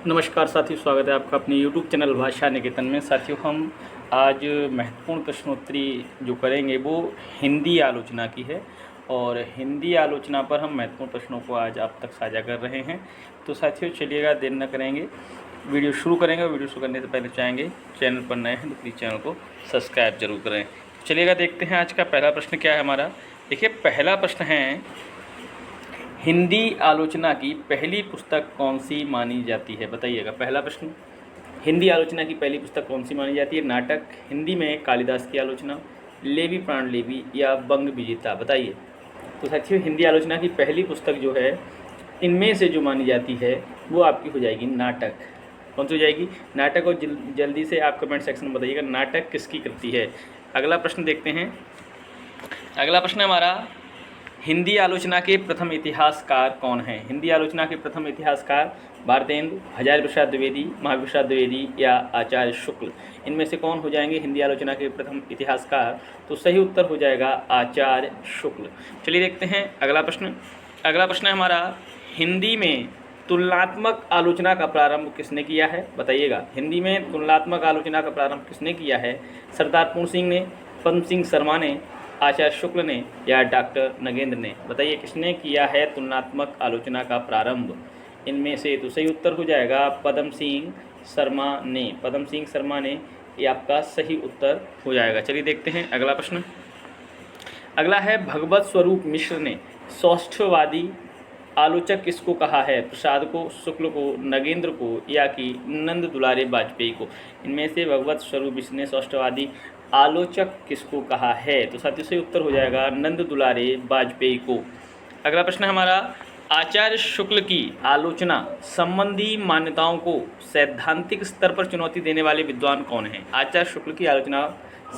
नमस्कार साथियों, स्वागत है आपका अपने YouTube चैनल भाषा निकेतन में। साथियों, हम आज महत्वपूर्ण प्रश्नोत्तरी जो करेंगे वो हिंदी आलोचना की है और हिंदी आलोचना पर हम महत्वपूर्ण प्रश्नों को आज आप तक साझा कर रहे हैं। तो साथियों चलिएगा, देर न करेंगे, वीडियो शुरू करेंगे। वीडियो शुरू करने से पहले चाहेंगे चैनल पर नए हैं तो प्लीज़ चैनल को सब्सक्राइब जरूर करें। चलिएगा, देखते हैं आज का पहला प्रश्न क्या है हमारा। देखिए, पहला प्रश्न है, हिंदी आलोचना की पहली पुस्तक कौन सी मानी जाती है? बताइएगा। पहला प्रश्न, हिंदी आलोचना की पहली पुस्तक कौन सी मानी जाती है? नाटक, हिंदी में कालिदास की आलोचना, लेवी प्राणलेवी या बंग विजेता? बताइए। तो साथियों, हिंदी आलोचना की पहली पुस्तक जो है इनमें से जो मानी जाती है वो आपकी हो जाएगी नाटक। कौन सी हो जाएगी? नाटक। और जल्दी से आप कमेंट सेक्शन में बताइएगा नाटक किसकी कृति है। अगला प्रश्न देखते हैं। अगला प्रश्न हमारा, हिंदी आलोचना के प्रथम इतिहासकार कौन हैं? हिंदी आलोचना के प्रथम इतिहासकार भारतेंदु, हजारी प्रसाद द्विवेदी, महावीर प्रसाद द्विवेदी या आचार्य शुक्ल? इनमें से कौन हो जाएंगे हिंदी आलोचना के प्रथम इतिहासकार? तो सही उत्तर हो जाएगा आचार्य शुक्ल। चलिए देखते हैं अगला प्रश्न। अगला प्रश्न है हमारा, हिंदी में तुलनात्मक आलोचना का प्रारंभ किसने किया है? बताइएगा। हिंदी में तुलनात्मक आलोचना का प्रारंभ किसने किया है? सरदार पूर्ण सिंह ने, पद्म सिंह शर्मा ने, आचार्य शुक्ल ने या डॉक्टर नगेंद्र ने? बताइए किसने किया है तुलनात्मक आलोचना का प्रारंभ इनमें से? तो सही उत्तर हो जाएगा पद्म सिंह शर्मा ने। पद्म सिंह शर्मा ने, ये आपका सही उत्तर हो जाएगा। चलिए देखते हैं अगला प्रश्न। अगला है, भगवत स्वरूप मिश्र ने सौष्ठववादी आलोचक किसको कहा है? प्रसाद को, शुक्ल को, नगेंद्र को या कि नंद दुलारे वाजपेयी को? इनमें से भगवत स्वरूप मिश्र ने सौष्ठववादी आलोचक किसको कहा है? तो साथियों से उत्तर हो जाएगा नंद दुलारे वाजपेयी को। अगला प्रश्न हमारा, आचार्य शुक्ल की आलोचना संबंधी मान्यताओं को सैद्धांतिक स्तर पर चुनौती देने वाले विद्वान कौन हैं? आचार्य शुक्ल की आलोचना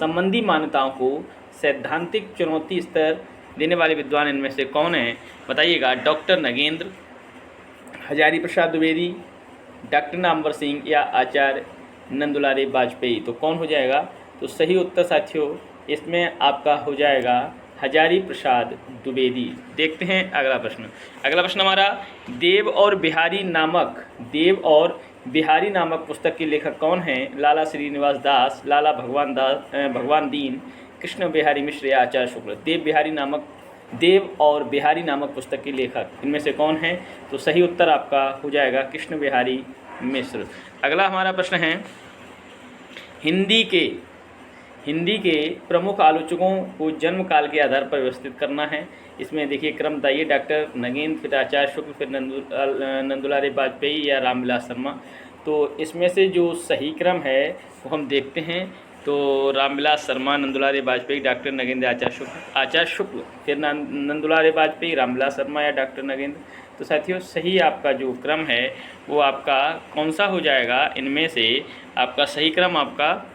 संबंधी मान्यताओं को सैद्धांतिक चुनौती स्तर देने वाले विद्वान इनमें से कौन हैं? बताइएगा। डॉक्टर नगेंद्र, हजारी प्रसाद द्विवेदी, डॉक्टर नामवर सिंह या आचार्य नंदुलारे वाजपेयी? तो कौन हो जाएगा? तो सही उत्तर साथियों इसमें आपका हो जाएगा हजारी प्रसाद द्विवेदी। देखते हैं अगला प्रश्न। अगला प्रश्न हमारा, देव और बिहारी नामक पुस्तक के लेखक कौन हैं? लाला श्रीनिवास दास, लाला भगवान दीन, कृष्ण बिहारी मिश्र या आचार्य शुक्ल? देव और बिहारी नामक पुस्तक के लेखक इनमें से कौन है? तो सही उत्तर आपका हो जाएगा कृष्ण बिहारी मिश्र। अगला हमारा प्रश्न है, हिंदी के प्रमुख आलोचकों को जन्म काल के आधार पर व्यवस्थित करना है। इसमें देखिए क्रम बताइए। डॉक्टर नगेंद्र, फिर आचार्य शुक्ल, फिर नंदुलारे वाजपेयी या रामविलास शर्मा? तो इसमें से जो सही क्रम है वो हम देखते हैं। तो रामविलास शर्मा, नंदुलारे वाजपेयी, डॉक्टर नगेंद्र, आचार्य शुक्ल, फिर नंदुलारे वाजपेयी, रामविलास शर्मा या डॉक्टर नगेंद्र? तो साथियों सही आपका जो क्रम है वो आपका कौन सा हो जाएगा? इनमें से आपका सही क्रम आपका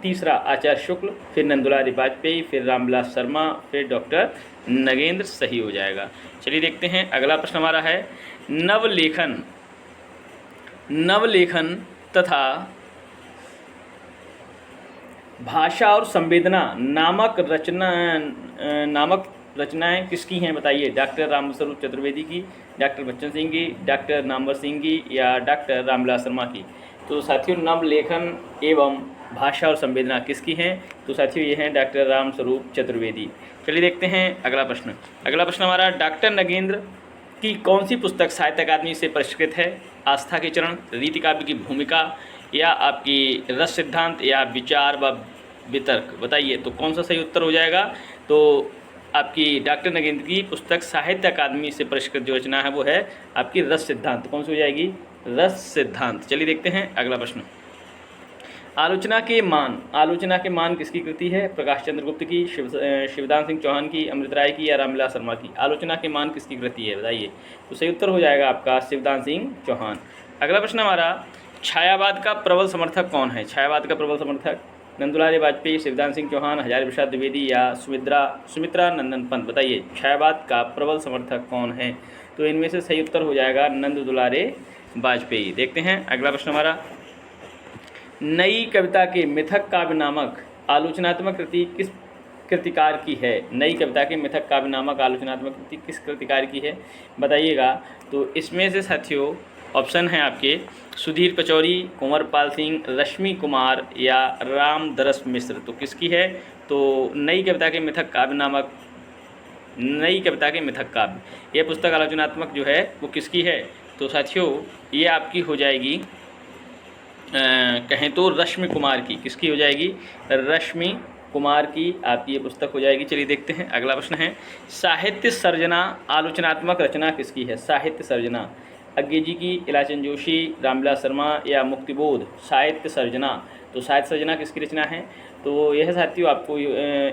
तीसरा, आचार्य शुक्ल, फिर नंदुलारे वाजपेयी, फिर रामविलास शर्मा, फिर डॉक्टर नगेंद्र सही हो जाएगा। चलिए देखते हैं अगला प्रश्न हमारा है, नवलेखन तथा भाषा और संवेदना नामक रचनाएं किसकी हैं? बताइए। डॉक्टर रामस्वरूप चतुर्वेदी की, डॉक्टर बच्चन सिंह की, डॉक्टर नामवर सिंह की या डॉक्टर रामविलास शर्मा की? तो साथियों नवलेखन एवं भाषा और संवेदना किसकी हैं? तो साथियों ये हैं डॉक्टर रामस्वरूप चतुर्वेदी। चलिए देखते हैं अगला प्रश्न। अगला प्रश्न हमारा, डॉक्टर नगेंद्र की कौन सी पुस्तक साहित्य अकादमी से पुरस्कृत है? आस्था के चरण, रीति काव्य की भूमिका या आपकी रस सिद्धांत या विचार व वितर्क? बताइए। तो कौन सा सही उत्तर हो जाएगा? तो आपकी डॉक्टर नगेंद्र की पुस्तक साहित्य अकादमी से पुरस्कृत जो रचना है वो है आपकी रस सिद्धांत। कौन सी हो जाएगी? रस सिद्धांत। चलिए देखते हैं अगला प्रश्न। आलोचना के मान किसकी कृति है? प्रकाश चंद्र गुप्त की, शिवदान सिंह चौहान की, अमृत राय की या रामविलास शर्मा की? आलोचना के मान किसकी कृति है? बताइए। तो सही उत्तर हो जाएगा आपका शिवदान सिंह चौहान। अगला प्रश्न हमारा, छायावाद का प्रबल समर्थक कौन है? छायावाद का प्रबल समर्थक नंदुलारे वाजपेयी, शिवदान सिंह चौहान, हजारी प्रसाद द्विवेदी या सुमित्रा नंदन पंत? बताइए छायावाद का प्रबल समर्थक कौन है? तो इनमें से सही उत्तर हो जाएगा नंद दुलारे वाजपेयी। देखते हैं अगला प्रश्न हमारा, नई कविता के मिथक काव्य नामक आलोचनात्मक कृति किस कृतिकार की है? नई कविता के मिथक काव्य नामक आलोचनात्मक कृति किस कृतिकार की है? बताइएगा। तो इसमें से साथियों ऑप्शन हैं आपके सुधीर पचौरी, कुंवरपाल सिंह, रश्मि कुमार या रामदरस मिश्र। तो किसकी है? तो नई कविता के मिथक काव्य नामक नई कविता के मिथक काव्य, यह पुस्तक आलोचनात्मक जो है वो किसकी है? तो साथियों ये आपकी हो जाएगी कहें तो रश्मि कुमार की। किसकी हो जाएगी? रश्मि कुमार की आपकी ये पुस्तक हो जाएगी। चलिए देखते हैं अगला प्रश्न है, साहित्य सर्जना आलोचनात्मक रचना किसकी है? साहित्य सर्जना अज्ञे जी की, इलाचन जोशी, रामविलास शर्मा या मुक्तिबोध। साहित्य सर्जना, तो साहित्य सर्जना किसकी रचना है? तो यह साथियों आपको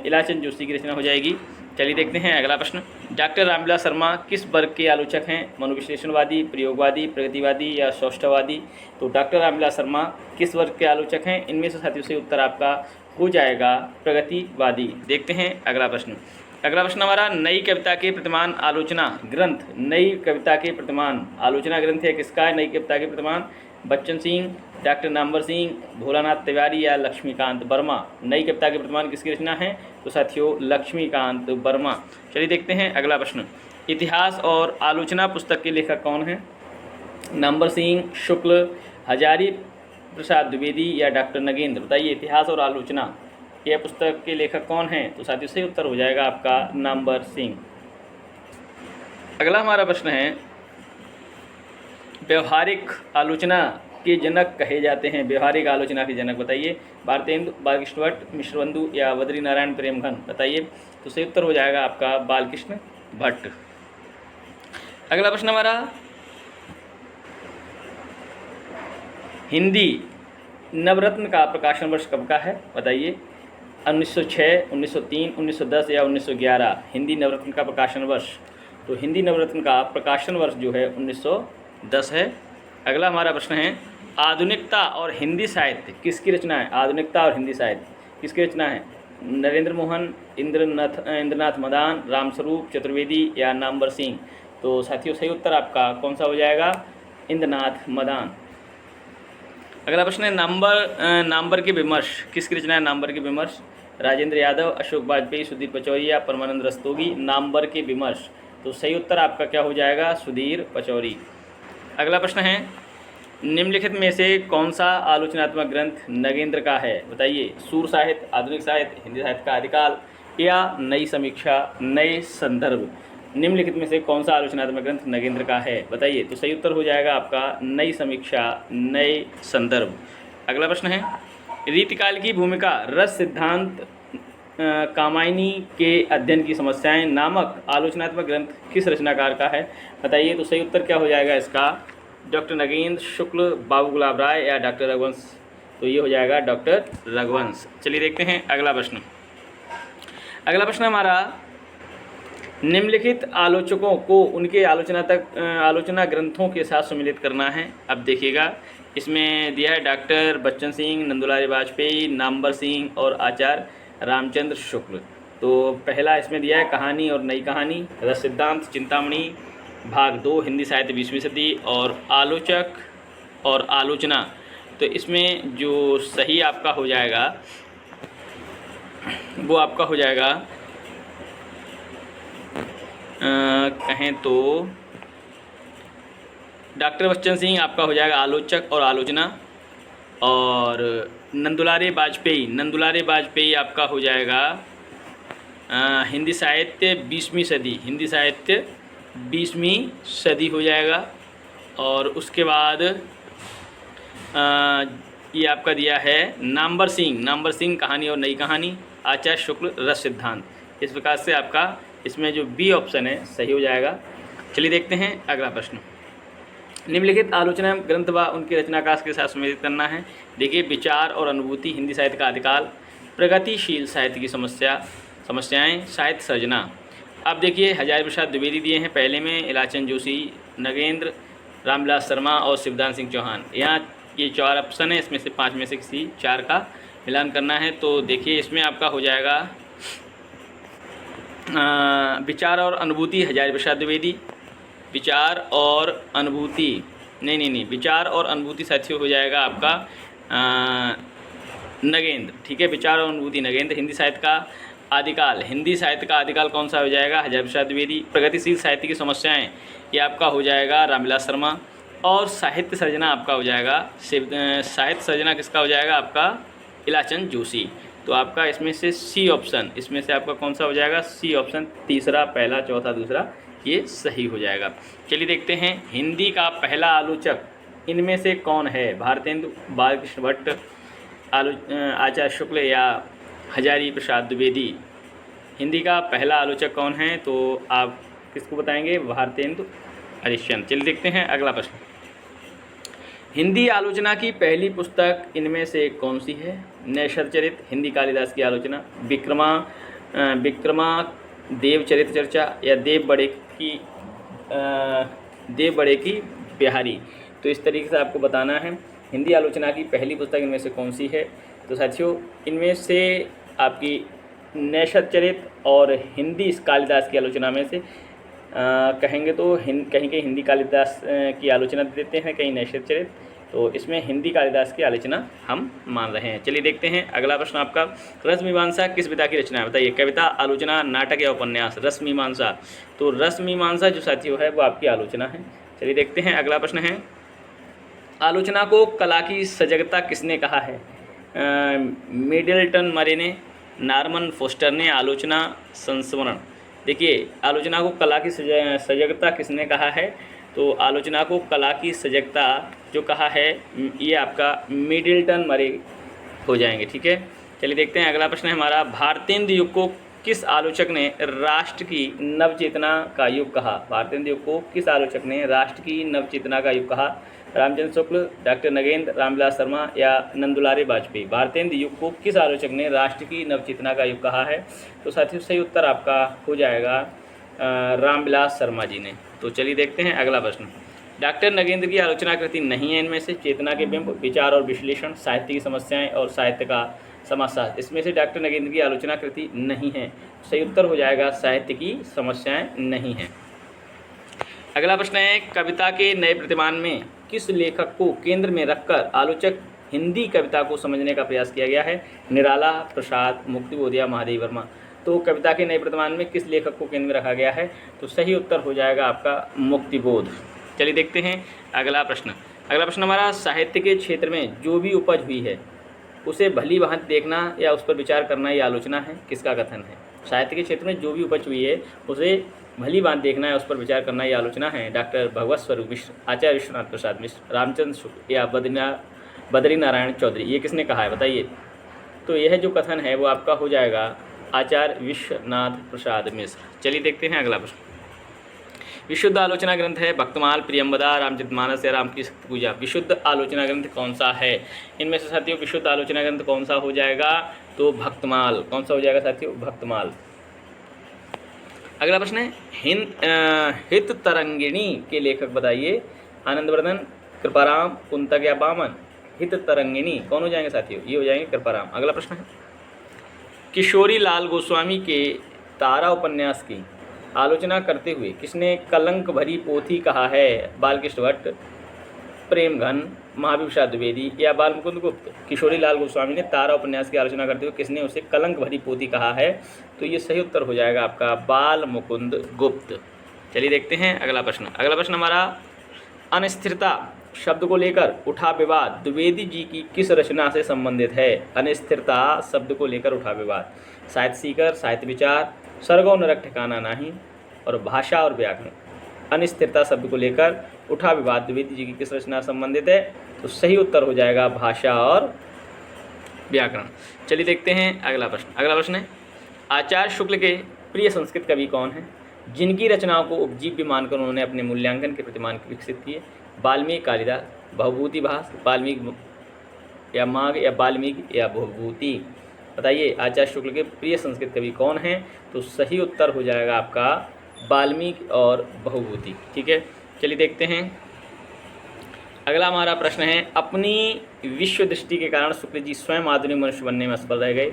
इलाचन जोशी की रचना हो जाएगी। चलिए देखते हैं अगला प्रश्न, डॉक्टर रामविलास शर्मा किस वर्ग के आलोचक हैं? मनोविश्लेषणवादी, प्रयोगवादी, प्रगतिवादी या सौष्ठववादी। तो डॉक्टर रामविलास शर्मा किस वर्ग के आलोचक हैं? इनमें से साथियों से उत्तर आपका हो जाएगा प्रगतिवादी। देखते हैं अगला प्रश्न। अगला प्रश्न हमारा, नई कविता के प्रतिमान आलोचना ग्रंथ। नई कविता के प्रतिमान आलोचना ग्रंथ है किसका है? नई कविता के प्रतिमान बच्चन सिंह, डॉक्टर नामवर सिंह, भोलानाथ तिवारी या लक्ष्मीकांत वर्मा। नई कविता के प्रतिमान किसकी रचना है? तो साथियों लक्ष्मीकांत वर्मा। चलिए देखते हैं अगला प्रश्न, इतिहास और आलोचना पुस्तक के लेखक कौन हैं? नामवर सिंह, शुक्ल, हजारी प्रसाद द्विवेदी या डॉक्टर नगेंद्र। बताइए इतिहास और आलोचना यह पुस्तक के लेखक कौन हैं? तो साथियों सही उत्तर हो जाएगा आपका नामवर सिंह। अगला हमारा प्रश्न है, व्यवहारिक आलोचना के जनक कहे जाते हैं। व्यवहारिक आलोचना के जनक बताइए, भारतेंदु, बालकृष्ण भट्ट, मिश्रबंधु या बद्री नारायण प्रेमघन। बताइए, तो सही उत्तर हो जाएगा आपका बालकृष्ण भट्ट। अगला प्रश्न हमारा, हिंदी नवरत्न का प्रकाशन वर्ष कब का है? बताइए, 1906, 1903, 1910 या 1911। हिंदी नवरत्न का प्रकाशन वर्ष, तो हिंदी नवरत्न का प्रकाशन वर्ष जो है 1910 है। अगला हमारा प्रश्न है, आधुनिकता और हिंदी साहित्य किसकी रचना है? आधुनिकता और हिंदी साहित्य किसकी रचना है? नरेंद्र मोहन, इंद्रनाथ मदान, रामस्वरूप चतुर्वेदी या नामवर सिंह। तो साथियों सही उत्तर आपका कौन सा हो जाएगा? इंद्रनाथ मदान। अगला प्रश्न है, नामवर के विमर्श किसकी रचना है? नामवर के विमर्श राजेंद्र यादव, अशोक वाजपेयी, सुधीर पचौरी या परमानंद रस्तोगी। नामवर के विमर्श, तो सही उत्तर आपका क्या हो जाएगा? सुधीर पचौरी। अगला प्रश्न है, निम्नलिखित में से कौन सा आलोचनात्मक ग्रंथ नगेंद्र का है? बताइए, सूर साहित्य, आधुनिक साहित्य, हिंदी साहित्य का आदिकाल या नई समीक्षा, नए संदर्भ। निम्नलिखित में से कौन सा आलोचनात्मक ग्रंथ नगेंद्र का है? बताइए, तो सही उत्तर हो जाएगा आपका नई समीक्षा, नए संदर्भ। अगला प्रश्न है, रीतिकाल की भूमिका, रस सिद्धांत, कामायनी के अध्ययन की समस्याएं नामक आलोचनात्मक ग्रंथ किस रचनाकार का है? बताइए, तो सही उत्तर क्या हो जाएगा इसका? डॉक्टर नगेंद्र, शुक्ल, बाबू गुलाब राय या डॉक्टर रघुवंश। तो ये हो जाएगा डॉक्टर रघुवंश। चलिए देखते हैं अगला प्रश्न। अगला प्रश्न हमारा, निम्नलिखित आलोचकों को उनके आलोचना ग्रंथों के साथ सम्मिलित करना है। अब देखिएगा, इसमें दिया है डॉक्टर बच्चन सिंह, नंदुलारी वाजपेयी, नामवर सिंह और आचार्य रामचंद्र शुक्ल। तो पहला इसमें दिया है कहानी और नई कहानी, रस सिद्धांत, चिंतामणि, भाग 2 हिंदी साहित्य 20वीं सदी और आलोचक और आलोचना। तो इसमें जो सही आपका हो जाएगा वो आपका हो जाएगा कहें तो डॉक्टर बच्चन सिंह आपका हो जाएगा आलोचक और आलोचना, और नंदुलारे वाजपेयी आपका हो जाएगा हिंदी साहित्य 20वीं सदी, हिंदी साहित्य 20वीं सदी हो जाएगा। और उसके बाद ये आपका दिया है नामवर सिंह कहानी और नई कहानी, आचार्य शुक्ल रस सिद्धांत। इस प्रकार से आपका इसमें जो बी ऑप्शन है सही हो जाएगा। चलिए देखते हैं अगला प्रश्न। निम्नलिखित आलोचना ग्रंथ व उनके रचनाकार के साथ सम्मिलित करना है। देखिए, विचार और अनुभूति, हिंदी साहित्य का आदिकाल, प्रगतिशील साहित्य की समस्याएं, साहित्य सर्जना। अब देखिए, हजारी प्रसाद द्विवेदी दिए हैं पहले में, इलाचन जोशी, नगेंद्र, रामविलास शर्मा और शिवदान सिंह चौहान। यहाँ ये 4 ऑप्शन है, इसमें से 5 में से किसी 4 का मिलान करना है। तो देखिए, इसमें आपका हो जाएगा विचार और अनुभूति हजारी प्रसाद द्विवेदी, विचार और अनुभूति नहीं विचार और अनुभूति साथियों हो जाएगा आपका नगेंद्र। ठीक है, विचार और अनुभूति नगेंद्र। हिंदी साहित्य का आदिकाल कौन सा हो जाएगा? हजारी प्रसाद द्विवेदी। प्रगतिशील साहित्य की समस्याएं ये आपका हो जाएगा रामविलास शर्मा। और साहित्य सर्जना आपका हो जाएगा साहित्य सर्जना किसका हो जाएगा आपका इलाचंद जोशी। तो आपका इसमें से सी ऑप्शन, इसमें से आपका कौन सा हो जाएगा सी ऑप्शन, तीसरा, पहला, चौथा, दूसरा, ये सही हो जाएगा। चलिए देखते हैं हिंदी का पहला आलोचक इनमें से कौन है, भारतेंदु, बालकृष्ण भट्ट, आचार्य शुक्ल या हजारी प्रसाद द्विवेदी। हिंदी का पहला आलोचक कौन है, तो आप किसको बताएंगे, भारतेंदु हरिश्चंद्र। चलिए देखते हैं अगला प्रश्न। हिंदी आलोचना की पहली पुस्तक इनमें से कौन सी है, नैषधचरित, हिंदी कालिदास की आलोचना, विक्रमा देवचरित चर्चा या देव बड़े की बिहारी। तो इस तरीके से आपको बताना है हिंदी आलोचना की पहली पुस्तक इनमें से कौन सी है। तो साथियों इनमें से आपकी नैषधचरित और हिंदी कालिदास की आलोचना में से कहेंगे तो कहीं हिंदी कालिदास की आलोचना देते हैं, कहीं नैषधचरित, तो इसमें हिंदी कालिदास की आलोचना हम मान रहे हैं। चलिए देखते हैं अगला प्रश्न आपका, रसमीमांसा किस विधा की रचना है, बताइए, कविता, आलोचना, नाटक या उपन्यास। रसमीमांसा, तो रसमीमांसा जो साथियों है वो आपकी आलोचना है। चलिए देखते हैं अगला प्रश्न है, आलोचना को कला की सजगता किसने कहा है, मिडलटन मरे ने, नॉर्मन फोस्टर ने, आलोचना संस्मरण। देखिए आलोचना को कला की सजगता किसने कहा है, तो आलोचना को कला की सजगता जो कहा है ये आपका मिडलटन मरे हो जाएंगे, ठीक है। चलिए देखते हैं अगला प्रश्न है हमारा, भारतेंदु युग को किस आलोचक ने राष्ट्र की नवचेतना का युग कहा। भारतेंदु युग को किस आलोचक ने राष्ट्र की नवचेतना का युग कहा, रामचंद्र शुक्ल, डॉक्टर नगेंद्र, रामविलास शर्मा या नंदुलारे वाजपेयी। भारतेंदु युग को किस आलोचक ने राष्ट्र की नवचेतना का युग कहा है, तो साथियों सही उत्तर आपका हो जाएगा रामविलास शर्मा जी ने। तो चलिए देखते हैं अगला प्रश्न, डॉक्टर नगेंद्र की आलोचना कृति नहीं है इनमें से, चेतना के बिंब, विचार और विश्लेषण, साहित्य की समस्याएं और साहित्य का समाजशास्त्र। इसमें से डॉक्टर नगेंद्र की आलोचना कृति नहीं है, सही उत्तर हो जाएगा साहित्य की समस्याएं नहीं है। अगला प्रश्न है, कविता के नए प्रतिमान में किस लेखक को केंद्र में रखकर आलोचक हिंदी कविता को समझने का प्रयास किया गया है, निराला, प्रसाद, मुक्तिबोध या महादेवी वर्मा। तो कविता के नए प्रतिमान में किस लेखक को केंद्र में रखा गया है, तो सही उत्तर हो जाएगा आपका मुक्तिबोध। चलिए देखते हैं अगला प्रश्न। अगला प्रश्न हमारा, साहित्य के क्षेत्र में जो भी उपज हुई है उसे भली भांति देखना या उस पर विचार करना ये आलोचना है, किसका कथन है। साहित्य के क्षेत्र में जो भी उपज हुई है उसे भली भांति देखना है, उस पर विचार करना ये आलोचना है, डॉक्टर भगवत स्वरूप मिश्र, आचार्य विश्वनाथ प्रसाद मिश्र, रामचंद्र शुक्ल या बद्री नारायण चौधरी। ये किसने कहा है बताइए, तो यह जो कथन है वो आपका हो जाएगा आचार्य विश्वनाथ प्रसाद मिश्र। चलिए देखते हैं अगला प्रश्न, विशुद्ध आलोचना ग्रंथ है भक्तमाल, प्रियंवदा, रामचरितमानस या राम की शक्ति पूजा। विशुद्ध आलोचना ग्रंथ कौन सा है, इनमें से साथियों विशुद्ध आलोचना ग्रंथ कौन सा हो जाएगा, तो भक्तमाल। कौन सा हो जाएगा साथियों, भक्तमाल। अगला प्रश्न है, हित तरंगिणी के लेखक बताइए, आनंदवर्धन, कृपाराम, कुंतक या बामन। हित तरंगिणी कौन हो जाएंगे साथियों, ये हो जाएंगे कृपाराम। अगला प्रश्न है, किशोरी लाल गोस्वामी के तारा उपन्यास की आलोचना करते हुए किसने कलंक भरी पोथी कहा है, बालकृष्ण भट्ट, प्रेमघन, महावीर प्रसाद द्विवेदी या बाल मुकुंद गुप्त। किशोरी लाल गोस्वामी ने तारा उपन्यास की आलोचना करते हुए किसने उसे कलंक भरी पोथी कहा है, तो ये सही उत्तर हो जाएगा आपका बाल मुकुंद गुप्त। चलिए देखते हैं अगला प्रश्न। अगला प्रश्न हमारा, अनिस्थिरता शब्द को लेकर उठा विवाद द्विवेदी जी की किस रचना से संबंधित है। अनिस्थिरता शब्द को लेकर उठा विवाद, साहित्य सीकर, साहित्य विचार, सर्ग और नरक ठिकाना नहीं और भाषा और व्याकरण। अनिस्थिरता शब्द को लेकर उठा विवाद द्विवेदी जी की किस रचना से संबंधित है, तो सही उत्तर हो जाएगा भाषा और व्याकरण। चलिए देखते हैं अगला प्रश्न। अगला प्रश्न है, आचार्य शुक्ल के प्रिय संस्कृत कवि कौन हैं, जिनकी रचनाओं को उपजीव्य मानकर उन्होंने अपने मूल्यांकन के प्रतिमान विकसित किए। वाल्मीकि, कालिदास, भवभूति भास, वाल्मीकि या माघ या वाल्मीकि या भवभूति। बताइए आचार्य शुक्ल के प्रिय संस्कृत कवि कौन हैं, तो सही उत्तर हो जाएगा आपका वाल्मीकि और भवभूति। ठीक है, चलिए देखते हैं अगला हमारा प्रश्न है, अपनी विश्व दृष्टि के कारण शुक्ल जी स्वयं आधुनिक मनुष्य बनने में असफल रह गए,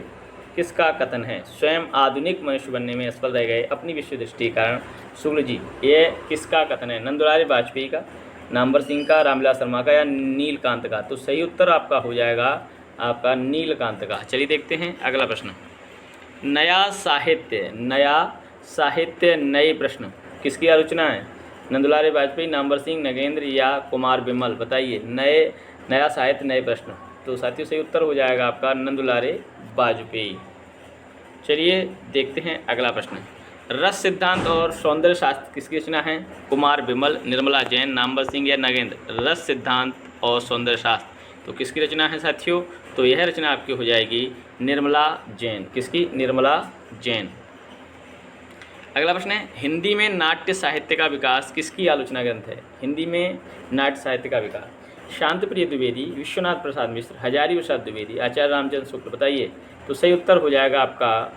किसका कथन है। स्वयं आधुनिक मनुष्य बनने में असफल रह गए अपनी विश्व दृष्टि के कारण शुक्ल जी, ये किसका कथन है, नंदुलारे वाजपेयी का, नामवर सिंह का, रामविलास शर्मा का या नीलकांत का। तो सही उत्तर आपका हो जाएगा आपका नीलकांत का। चलिए देखते हैं अगला प्रश्न, नया साहित्य नए प्रश्न किसकी आलोचना है, नंदुलारे वाजपेयी, नामवर सिंह, नगेंद्र या कुमार बिमल? बताइए। नया साहित्य नए प्रश्न। तो साथियों सही उत्तर हो जाएगा आपका नंदुलारे वाजपेयी। चलिए देखते हैं अगला प्रश्न। रस सिद्धांत और सौंदर्य शास्त्र किसकी रचना है? कुमार बिमल, निर्मला जैन, नामवर सिंह या नगेंद्र? रस सिद्धांत और सौंदर्य शास्त्र तो किसकी रचना है साथियों? तो यह रचना आपकी हो जाएगी निर्मला जैन। किसकी? निर्मला जैन। अगला प्रश्न है, हिंदी में नाट्य साहित्य का विकास किसकी आलोचना ग्रंथ है? हिंदी में नाट्य साहित्य का विकास शांतिप्रिय द्विवेदी, विश्वनाथ प्रसाद मिश्र, हजारी प्रसाद द्विवेदी, आचार्य रामचंद्र शुक्ल? बताइए। तो सही उत्तर हो जाएगा आपका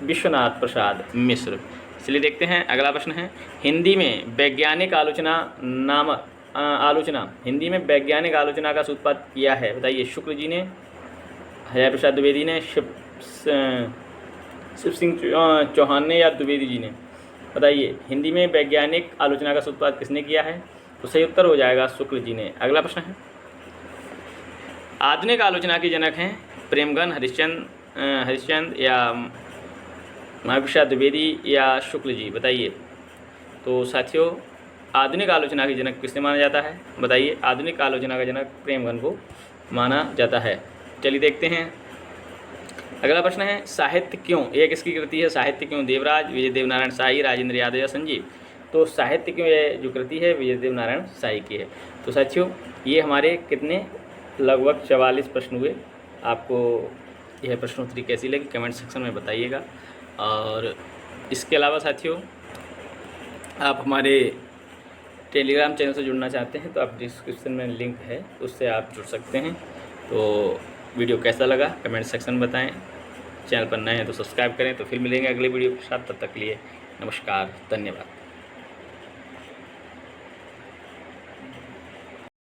विश्वनाथ प्रसाद मिश्र। चलिए देखते हैं अगला प्रश्न है, हिंदी में वैज्ञानिक आलोचना नामक हिंदी में वैज्ञानिक आलोचना का सूत्रपात किया है? बताइए। शुक्ल जी ने, हजारी प्रसाद द्विवेदी ने, शिव सिंह चौहान ने या द्विवेदी जी ने? बताइए। हिंदी में वैज्ञानिक आलोचना का सूत्रपात किसने किया है? तो सही उत्तर हो जाएगा शुक्ल जी ने। अगला प्रश्न है, आधुनिक आलोचना के जनक हैं प्रेमगन, हरिश्चंद्र या महाप्रसाद द्विवेदी या शुक्ल जी? बताइए। तो साथियों आधुनिक आलोचना के जनक किसने माना जाता है? बताइए। आधुनिक आलोचना का जनक प्रेमगन को माना जाता है। चलिए देखते हैं अगला प्रश्न है, साहित्य क्यों यह किसकी कृति है? साहित्य क्यों देवराज, विजय देवनारायण शाही, राजेंद्र यादव या संजीव? तो साहित्य क्यों यह जो कृति है विजय देवनारायण शाही की है। तो साथियों ये हमारे कितने लगभग 44 प्रश्न हुए। आपको यह प्रश्नोत्तरी कैसी लगी कमेंट सेक्शन में बताइएगा। और इसके अलावा साथियों आप हमारे टेलीग्राम चैनल से जुड़ना चाहते हैं तो आप डिस्क्रिप्शन में लिंक है उससे आप जुड़ सकते हैं। तो वीडियो कैसा लगा कमेंट सेक्शन में बताएं। चैनल पर नए हैं तो सब्सक्राइब करें। तो फिर मिलेंगे अगले वीडियो के साथ, तब तक के लिए नमस्कार, धन्यवाद।